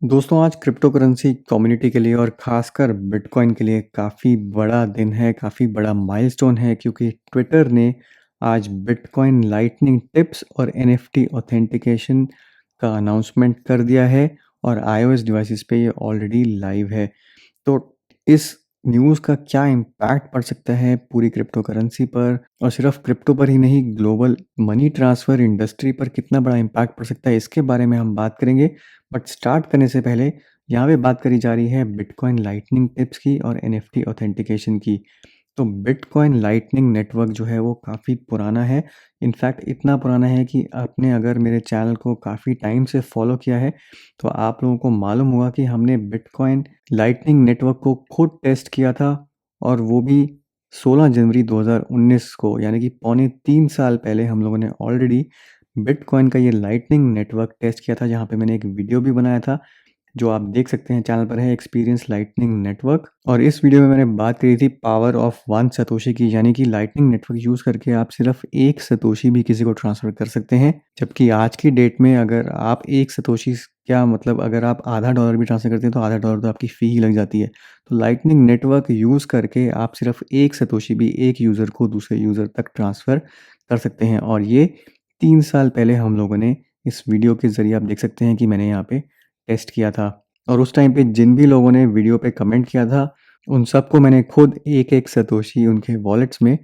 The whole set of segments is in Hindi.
दोस्तों आज क्रिप्टो करेंसी कम्युनिटी के लिए और ख़ासकर बिटकॉइन के लिए काफ़ी बड़ा दिन है, काफ़ी बड़ा माइलस्टोन है क्योंकि ट्विटर ने आज बिटकॉइन लाइटनिंग टिप्स और एनएफटी ऑथेंटिकेशन का अनाउंसमेंट कर दिया है और आईओएस डिवाइसेस पे ये ऑलरेडी लाइव है। तो इस न्यूज़ का क्या इम्पैक्ट पड़ सकता है पूरी क्रिप्टो करेंसी पर और सिर्फ क्रिप्टो पर ही नहीं ग्लोबल मनी ट्रांसफ़र इंडस्ट्री पर कितना बड़ा इम्पैक्ट पड़ सकता है इसके बारे में हम बात करेंगे। बट स्टार्ट करने से पहले यहाँ पे बात करी जा रही है बिटकॉइन लाइटनिंग टिप्स की और एनएफटी ऑथेंटिकेशन की। तो बिटकॉइन लाइटनिंग नेटवर्क जो है वो काफ़ी पुराना है। इनफैक्ट इतना पुराना है कि आपने अगर मेरे चैनल को काफ़ी टाइम से फॉलो किया है तो आप लोगों को मालूम होगा कि हमने बिटकॉइन लाइटनिंग नेटवर्क को खुद टेस्ट किया था और वो भी 16 जनवरी 2019 को, यानी कि पौने 3 साल पहले हम लोगों ने ऑलरेडी बिटकॉइन का ये लाइटनिंग नेटवर्क टेस्ट किया था, जहाँ पे मैंने एक वीडियो भी बनाया था जो आप देख सकते हैं चैनल पर है, एक्सपीरियंस लाइटनिंग नेटवर्क। और इस वीडियो में मैंने बात करी थी पावर ऑफ वन सतोशी की, यानी कि लाइटनिंग नेटवर्क यूज़ करके आप सिर्फ एक सतोशी भी किसी को ट्रांसफ़र कर सकते हैं। जबकि आज की डेट में अगर आप एक सतोशी, क्या मतलब अगर आप आधा डॉलर भी ट्रांसफ़र करते हैं तो आधा डॉलर तो आपकी फ़ी ही लग जाती है। तो लाइटनिंग नेटवर्क यूज़ करके आप सिर्फ एक सतोशी भी एक यूज़र को दूसरे यूज़र तक ट्रांसफ़र कर सकते हैं और ये 3 साल पहले हम लोगों ने इस वीडियो के ज़रिए आप देख सकते हैं कि मैंने यहाँ पे टेस्ट किया था। और उस टाइम पे जिन भी लोगों ने वीडियो पे कमेंट किया था, उन सबको मैंने खुद एक-एक सतोशी उनके वॉलेट्स में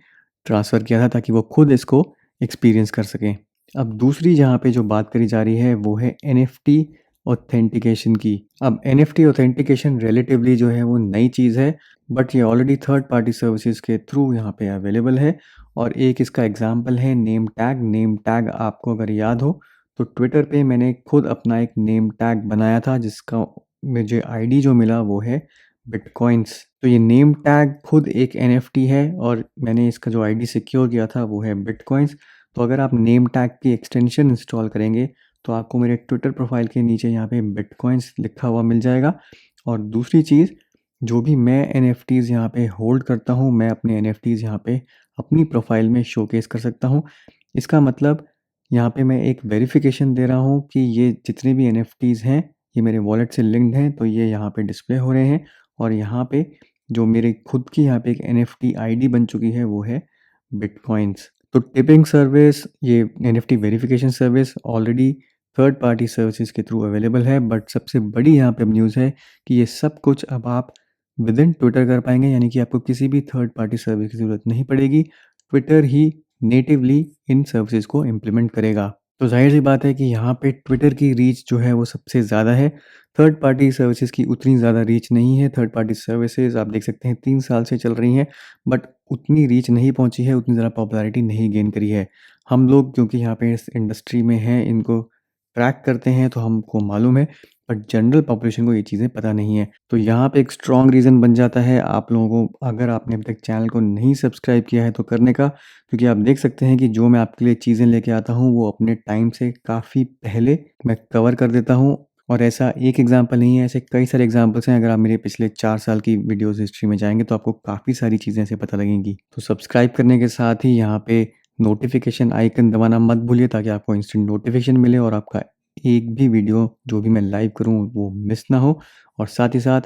ट्रांसफ़र किया था ताकि वो खुद इसको एक्सपीरियंस कर सकें। अब दूसरी जहाँ पे जो बात करी जा रही है वो है एनएफटी ऑथेंटिकेशन की। अब एनएफटी ऑथेंटिकेशन रिलेटिवली जो है वो नई चीज़ है, बट ये ऑलरेडी थर्ड पार्टी सर्विसेज़ के थ्रू यहाँ पे अवेलेबल है। और एक इसका एग्ज़ाम्पल है नेम टैग। नेम टैग आपको अगर याद हो तो ट्विटर पे मैंने खुद अपना एक नेम टैग बनाया था जिसका मुझे आईडी जो मिला वो है बिटकॉइंस। तो ये नेम टैग खुद एक एनएफटी है और मैंने इसका जो आईडी सिक्योर किया था वो है बिटकॉइंस। तो अगर आप नेम टैग की एक्सटेंशन इंस्टॉल करेंगे तो आपको मेरे ट्विटर प्रोफाइल के नीचे यहाँ पे बिटकॉइंस लिखा हुआ मिल जाएगा। और दूसरी चीज़, जो भी मैं एनएफटीज़ यहाँ पे होल्ड करता हूँ, मैं अपने एनएफटीज़ यहाँ पे अपनी प्रोफाइल में शोकेस कर सकता हूँ। इसका मतलब यहाँ पे मैं एक वेरिफिकेशन दे रहा हूँ कि ये जितने भी एनएफटीज़ हैं ये मेरे वॉलेट से लिंक्ड हैं, तो ये यहाँ पे डिस्प्ले हो रहे हैं। और यहाँ पे जो मेरे खुद की यहाँ पे एक एनएफटी आईडी बन चुकी है वो है बिटकॉइंस। तो टिपिंग सर्विस, ये NFT verification service already third party services के थ्रू अवेलेबल है। बट सबसे बड़ी यहाँ पे अब न्यूज़ है कि ये सब कुछ अब आप विद इन ट्विटर कर पाएंगे, यानी कि आपको किसी भी थर्ड पार्टी सर्विस की ज़रूरत नहीं पड़ेगी। ट्विटर ही नेटिवली इन सर्विसेज को इम्प्लीमेंट करेगा। तो ज़ाहिर सी बात है कि यहाँ पे ट्विटर की रीच जो है वो सबसे ज़्यादा है। थर्ड पार्टी सर्विसेज की उतनी ज़्यादा रीच नहीं है। थर्ड पार्टी सर्विसेज आप देख सकते हैं 3 साल से चल रही हैं, बट उतनी रीच नहीं पहुँची है, उतनी ज़्यादा पॉपुलैरिटी नहीं गेन करी है। हम लोग क्योंकि यहाँ पे इस इंडस्ट्री में हैं, इनको ट्रैक करते हैं तो हमको मालूम है, बट जनरल पॉपुलेशन को ये चीज़ें पता नहीं है। तो यहाँ पे एक स्ट्रॉन्ग रीज़न बन जाता है आप लोगों को, अगर आपने अभी तक चैनल को नहीं सब्सक्राइब किया है तो करने का, क्योंकि आप देख सकते हैं कि जो मैं आपके लिए चीज़ें लेके आता हूँ वो अपने टाइम से काफ़ी पहले मैं कवर कर देता हूँ। और ऐसा एक एग्जांपल नहीं है, ऐसे कई सारे एग्जांपल्स हैं। अगर आप मेरे पिछले 4 साल की वीडियोज़ हिस्ट्री में जाएँगे तो आपको काफ़ी सारी चीज़ें ऐसे पता लगेंगी। तो सब्सक्राइब करने के साथ ही यहाँ पे नोटिफ़िकेशन आइकन दबाना मत भूलिए ताकि आपको इंस्टेंट नोटिफ़िकेशन मिले और आपका एक भी वीडियो जो भी मैं लाइव करूँ वो मिस ना हो। और साथ ही साथ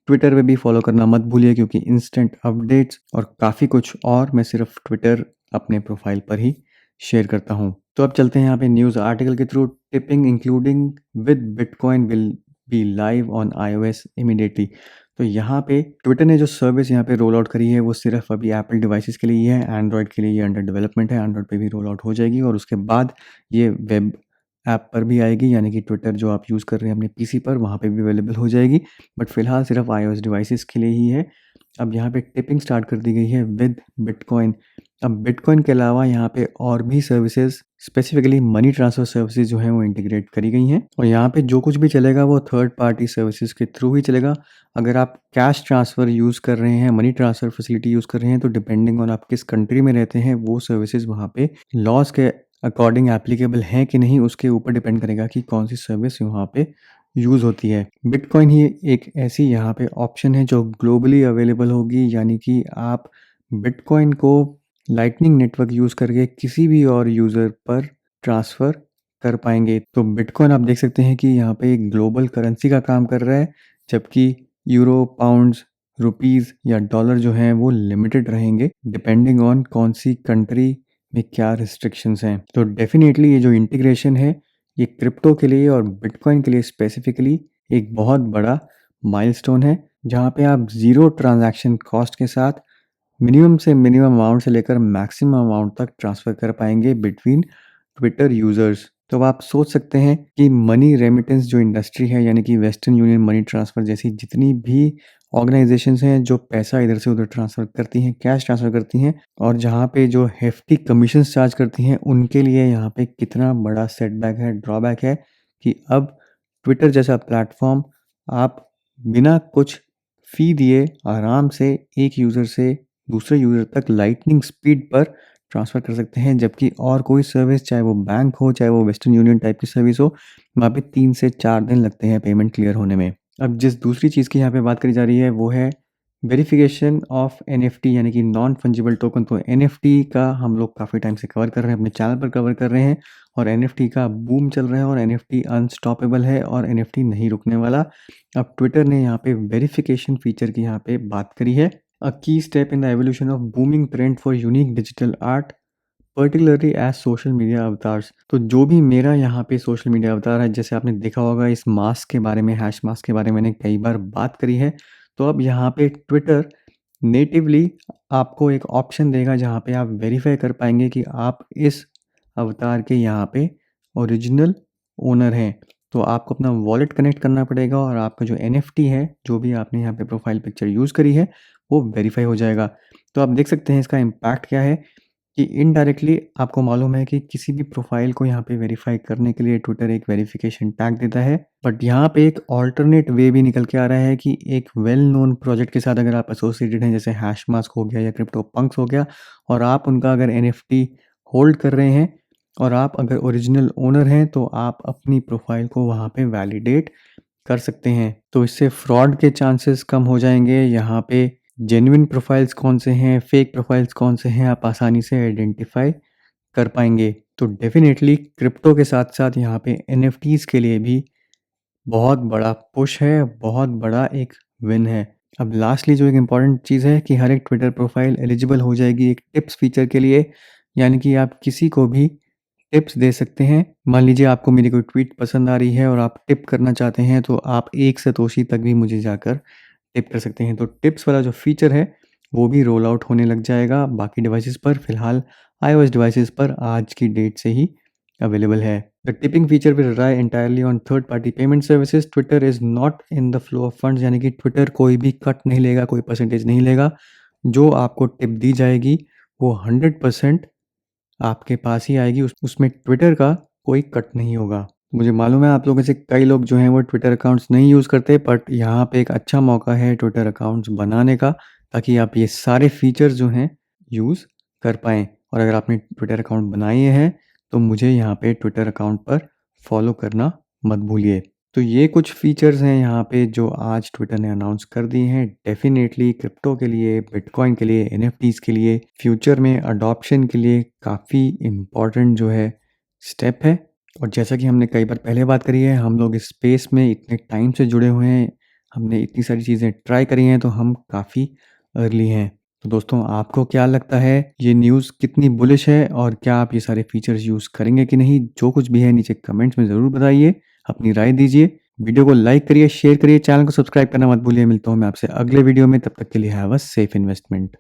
ट्विटर पे भी फॉलो करना मत भूलिए क्योंकि इंस्टेंट अपडेट्स और काफ़ी कुछ और मैं सिर्फ ट्विटर अपने प्रोफाइल पर ही शेयर करता हूँ। तो अब चलते हैं यहाँ पे न्यूज़ आर्टिकल के through. Tipping including with bitcoin will be live on iOS immediately. तो यहाँ पे ट्विटर ने जो सर्विस यहाँ पे रोल आउट करी है वो सिर्फ अभी एप्पल डिवाइसेस के लिए ही है। एंड्रॉयड के लिए ये अंडर डेवलपमेंट है, एंड्रॉयड पे भी रोल आउट हो जाएगी और उसके बाद ये वेब ऐप पर भी आएगी, यानी कि ट्विटर जो आप यूज़ कर रहे हैं अपने पीसी पर वहाँ पे भी अवेलेबल हो जाएगी। बट फ़िलहाल सिर्फ iOS डिवाइसेस के लिए ही है। अब यहाँ पे टिपिंग स्टार्ट कर दी गई है विद बिटकॉइन। अब बिटकॉइन के अलावा यहाँ पे और भी services, specifically money transfer services जो हैं वो इंटीग्रेट करी गई हैं और यहाँ पे जो कुछ भी चलेगा वो थर्ड पार्टी सर्विसेज के थ्रू ही चलेगा। अगर आप कैश ट्रांसफ़र यूज़ कर रहे हैं, मनी ट्रांसफ़र फैसिलिटी यूज़ कर रहे हैं, तो डिपेंडिंग ऑन आप किस कंट्री में रहते हैं वो सर्विसेज वहाँ पे लॉज के अकॉर्डिंग एप्लीकेबल हैं कि नहीं, उसके ऊपर डिपेंड करेगा कि कौन सी सर्विस वहाँ पे यूज़ होती है। बिटकॉइन ही एक ऐसी यहाँ पे ऑप्शन है जो ग्लोबली अवेलेबल होगी, यानी कि आप बिटकॉइन को लाइटनिंग नेटवर्क यूज़ करके किसी भी और यूज़र पर ट्रांसफ़र कर पाएँगे। तो बिटकॉइन आप देख सकते हैं कि यहाँ पे एक ग्लोबल करेंसी का काम कर रहा है, जबकि यूरो, पाउंड्स, रुपीज़ या डॉलर जो हैं वो लिमिटेड रहेंगे डिपेंडिंग ऑन कौन-सी कंट्री में क्या रिस्ट्रिक्शंस हैं। तो डेफ़िनेटली ये जो इंटीग्रेशन है, ये क्रिप्टो के लिए और बिटकॉइन के लिए स्पेसिफ़िकली एक बहुत बड़ा माइलस्टोन है, जहाँ पे आप ज़ीरो ट्रांज़ैक्शन कॉस्ट के साथ मिनिमम से मिनिमम अमाउंट से लेकर मैक्सिमम अमाउंट तक ट्रांसफ़र कर पाएँगे बिटवीन ट्विटर यूज़र्स। तो अब आप सोच सकते हैं कि मनी रेमिटेंस जो इंडस्ट्री है, यानी कि वेस्टर्न यूनियन मनी ट्रांसफ़र जैसी जितनी भी ऑर्गेनाइज़ेशंस हैं जो पैसा इधर से उधर ट्रांसफ़र करती हैं, कैश ट्रांसफ़र करती हैं और जहाँ पे जो हेफ़्टी कमीशंस चार्ज करती हैं, उनके लिए यहाँ पे कितना बड़ा सेटबैक है, ड्रॉबैक है कि अब ट्विटर जैसा प्लेटफ़ॉर्म आप बिना कुछ फ़ी दिए आराम से एक यूज़र से दूसरे यूज़र तक लाइटनिंग स्पीड पर ट्रांसफ़र कर सकते हैं, जबकि और कोई सर्विस, चाहे वो बैंक हो, चाहे वो वेस्टर्न यूनियन टाइप की सर्विस हो, वहाँ पे 3 से 4 दिन लगते हैं पेमेंट क्लियर होने में। अब जिस दूसरी चीज़ की यहाँ पे बात करी जा रही है, वो है वेरिफ़िकेशन ऑफ एनएफटी, यानी कि नॉन फंजिबल टोकन। तो एनएफटी का हम लोग काफ़ी टाइम से कवर कर रहे हैं, अपने चैनल पर कवर कर रहे हैं और एनएफटी का बूम चल रहा है और एनएफटी अनस्टॉपेबल है और एनएफटी नहीं रुकने वाला। अब ट्विटर ने यहाँ पे वेरिफ़िकेशन फ़ीचर की यहाँ पे बात करी है। A key step in the evolution of booming trend for unique digital art particularly as social media avatars. तो जो भी मेरा यहाँ पे सोशल मीडिया अवतार है, जैसे आपने देखा होगा इस मास्क के बारे में, हैश मास्क के बारे में मैंने कई बार बात करी है। तो अब यहाँ पे ट्विटर नेटिवली आपको एक ऑप्शन देगा जहाँ पे आप वेरीफाई कर पाएंगे कि आप इस अवतार के यहाँ पे ओरिजिनल ओनर हैं। तो आपको अपना वॉलेट कनेक्ट करना पड़ेगा और आपका जो एनएफटी है, जो भी आपने यहाँ पे प्रोफाइल पिक्चर यूज़ करी है, वो वेरीफाई हो जाएगा। तो आप देख सकते हैं इसका इम्पैक्ट क्या है कि इनडायरेक्टली आपको मालूम है कि किसी भी प्रोफाइल को यहाँ पे वेरीफाई करने के लिए ट्विटर एक वेरिफिकेशन टैग देता है। बट यहाँ पे एक अल्टरनेट वे भी निकल के आ रहा है कि एक वेल नोन प्रोजेक्ट के साथ अगर आप एसोसिएटेड हैं, जैसे हैशमास्क हो गया या क्रिप्टो पंक्स हो गया, और आप उनका अगर एनएफटी होल्ड कर रहे हैं और आप अगर ओरिजिनल ओनर हैं, तो आप अपनी प्रोफाइल को वहाँ पे वैलिडेट कर सकते हैं। तो इससे फ्रॉड के चांसेस कम हो जाएंगे। यहाँ पे जेन्युइन प्रोफाइल्स कौन से हैं, फेक प्रोफाइल्स कौन से हैं, आप आसानी से आइडेंटिफाई कर पाएंगे। तो डेफिनेटली क्रिप्टो के साथ साथ यहाँ पे एनएफटीज़ के लिए भी बहुत बड़ा पुश है, बहुत बड़ा एक विन है। अब लास्टली जो एक इम्पॉर्टेंट चीज़ है कि हर एक ट्विटर प्रोफाइल एलिजिबल हो जाएगी एक टिप्स फीचर के लिए, यानी कि आप किसी को भी टिप्स दे सकते हैं। मान लीजिए आपको मेरी कोई ट्वीट पसंद आ रही है और आप टिप करना चाहते हैं, तो आप 1 सतोशी तक भी मुझे जाकर टिप कर सकते हैं। तो टिप्स वाला जो फीचर है, वो भी रोल आउट होने लग जाएगा बाकी डिवाइसेस पर। फिलहाल आईओएस डिवाइसेस पर आज की डेट से ही अवेलेबल है। The tipping feature will rely entirely on third party payment services. Twitter is not in the flow of funds, यानी कि ट्विटर कोई भी कट नहीं लेगा, कोई परसेंटेज नहीं लेगा। जो आपको टिप दी जाएगी, वो 100% आपके पास ही आएगी, उसमें ट्विटर का कोई कट नहीं होगा। मुझे मालूम है आप लोगों में से कई लोग जो हैं वो ट्विटर अकाउंट्स नहीं यूज़ करते, बट यहाँ पे एक अच्छा मौका है ट्विटर अकाउंट्स बनाने का, ताकि आप ये सारे फीचर्स जो हैं यूज़ कर पाएँ। और अगर आपने ट्विटर अकाउंट बनाए हैं, तो मुझे यहाँ पे ट्विटर अकाउंट पर फॉलो करना मत भूलिए। तो ये कुछ फीचर्स हैं यहाँ पे जो आज ट्विटर ने अनाउंस कर दिए हैं। डेफ़िनेटली क्रिप्टो के लिए, बिटकॉइन के लिए, एनएफटीज़ के लिए, फ्यूचर में अडॉप्शन के लिए काफ़ी इम्पोर्टेंट जो है स्टेप है। और जैसा कि हमने कई बार पहले बात करी है, हम लोग इस स्पेस में इतने टाइम से जुड़े हुए हैं, हमने इतनी सारी चीज़ें ट्राई करी हैं, तो हम काफ़ी अर्ली हैं। तो दोस्तों, आपको क्या लगता है ये न्यूज़ कितनी बुलिश है और क्या आप ये सारे फीचर्स यूज़ करेंगे कि नहीं? जो कुछ भी है नीचे कमेंट्स में ज़रूर बताइए, अपनी राय दीजिए। वीडियो को लाइक करिए, शेयर करिए, चैनल को सब्सक्राइब करना मत भूलिए। मिलता हूँ मैं आपसे अगले वीडियो में, तब तक के लिए हैव अ सेफ इन्वेस्टमेंट।